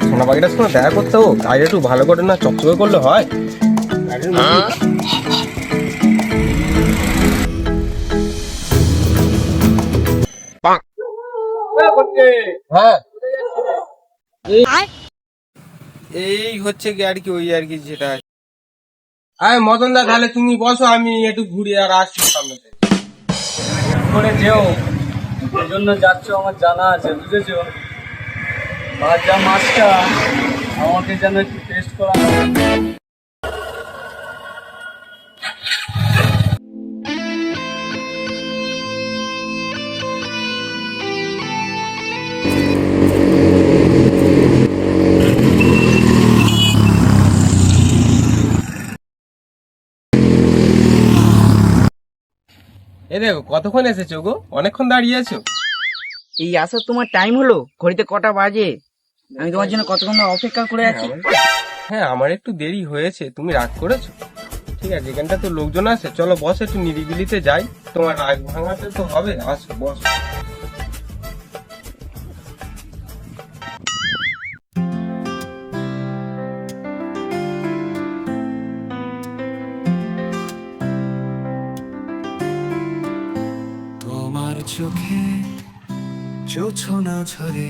সোনা পাখিটার সঙ্গে দেখা করতে হবে, গাড়ি একটু ভালো করে না চকচকে করলে হয়। গাড়ির হ্যাঁ এই হচ্ছে কি আর কি, ওই আর কি যেটা। আরে মদন দা, তাহলে তুমি বসো, আমি একটু ঘুরে আর আসছি সামনে থেকে। করে যেও, এই জন্য যাচ্ছ আমার জানা আছে, বুঝেছো? ভাজা মাছটা আমাকে যেন একটু টেস্ট করা হয়। এ দেখো কতক্ষণ এসেছো গো, অনেকক্ষণ দাঁড়িয়ে আছো। এই আসার তোমার টাইম হলো? ঘড়িতে কটা বাজে? আমি তোমার জন্য কতক্ষণ ধরে অপেক্ষা করে আছি। হ্যাঁ আমার একটু দেরি হয়েছে, তুমি রাগ করেছো? ঠিক আছে, এখানটা তো লোকজন আছে, চলো বস, একটু নিরিবিলিতে যাই। তোমার রাগ ভাঙাতে তো হবে, আসো বস। তোমার চোখে জোছনা ঝরে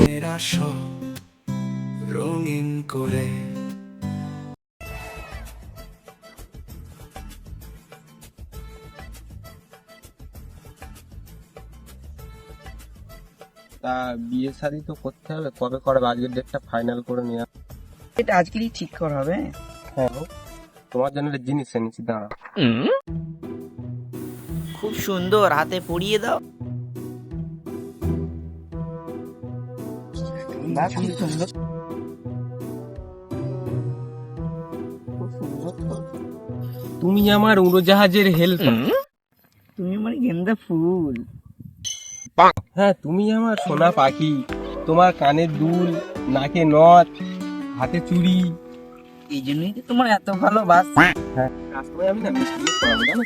মেরা সব রঙিন করে। তা বিয়ে শাদী তো করতে হবে, কবে করে আজকের ডেটটা ফাইনাল করে নেওয়া। এটা আজকেরই ঠিক করা হবে। হ্যাঁ তোমার জন্য একটা জিনিস এনেছি, দাঁড়া। খুব সুন্দর, হাতে পরিয়ে দাও। বাহ, খুব সুন্দর। তুমি আমার উড়োজাহাজের হেল্প। তুমি আমার গেন্দা ফুল। হ্যাঁ তুমি আমার সোনা পাখি, তোমার কানের দুল, নাকে নথ, হাতে চুড়ি। এই জন্যই তো তোমার এত ভালোবাসা। হ্যাঁ রাস্তায় আমি না মিষ্টি মুখ করাবো, জানো?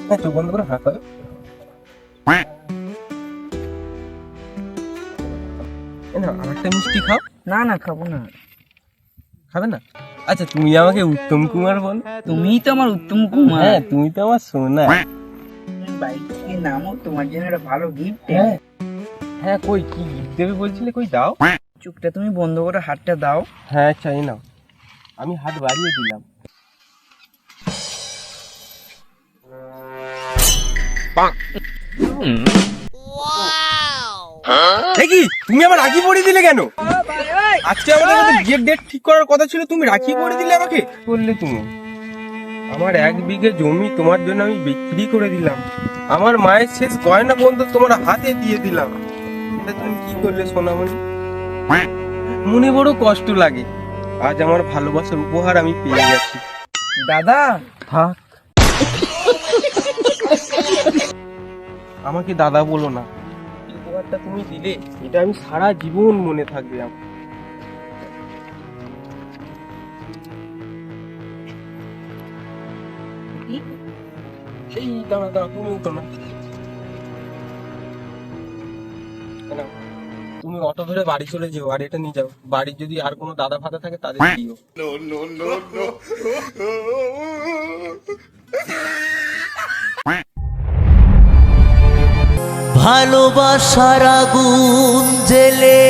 হ্যাঁ চোখ বন্ধ করে হাঁকা। আরেকটা মিষ্টি খাও। না না, খাবো না। খাবে না? আচ্ছা তুমি আমাকে উত্তম কুমার বলো। তুমিই তো আমার উত্তম কুমার। হ্যাঁ তুমি তো আমার সোনা। তুমি বাড়ি থেকে নামো, তোমার জন্য একটা ভালো গিফট। হ্যাঁ হ্যাঁ, কই কি গিফট দেবে বলছিলে, কই দাও। চোখটা তুমি বন্ধ করে হাতটা দাও। হ্যাঁ চাই নাও, আমি হাত বাড়িয়ে দিলাম। কি তুমি আমার রাখি পরিয়ে দিলে কেন? আজকে আমাদের মধ্যে বিয়ের ডেট ঠিক করার কথা ছিল, তুমি রাখি পরিয়ে দিলে আমাকে। বললে তুমি আমার 1 বিঘে জমি তোমার জন্য আমি বিক্রি করে দিলাম, আমার মায়ের শেষ গয়না পর্যন্ত তোমার হাতে দিয়ে দিলাম। এটা তুমি কি করলে সোনামণি? মনে বড় কষ্ট লাগে, আজ আমার ভালোবাসার উপহার আমি পেয়ে গেছি। দাদা থাক, আমাকে দাদা বলো না। উপহারটা তুমি দিলে, এটা আমি সারা জীবন মনে থাকবে আমার। এই দাঁড়া দাঁড়া, তুমি উঠো না। না, তুমি অটো ধরে বাড়ি চলে যেও আর এটা নিয়ে যাও। বাড়ির যদি আর কোনো দাদা ফাদা থাকে তাদের দিও। ভালোবাসার আগুন জেলে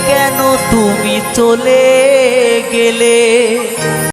কেন তুমি চলে গেলে?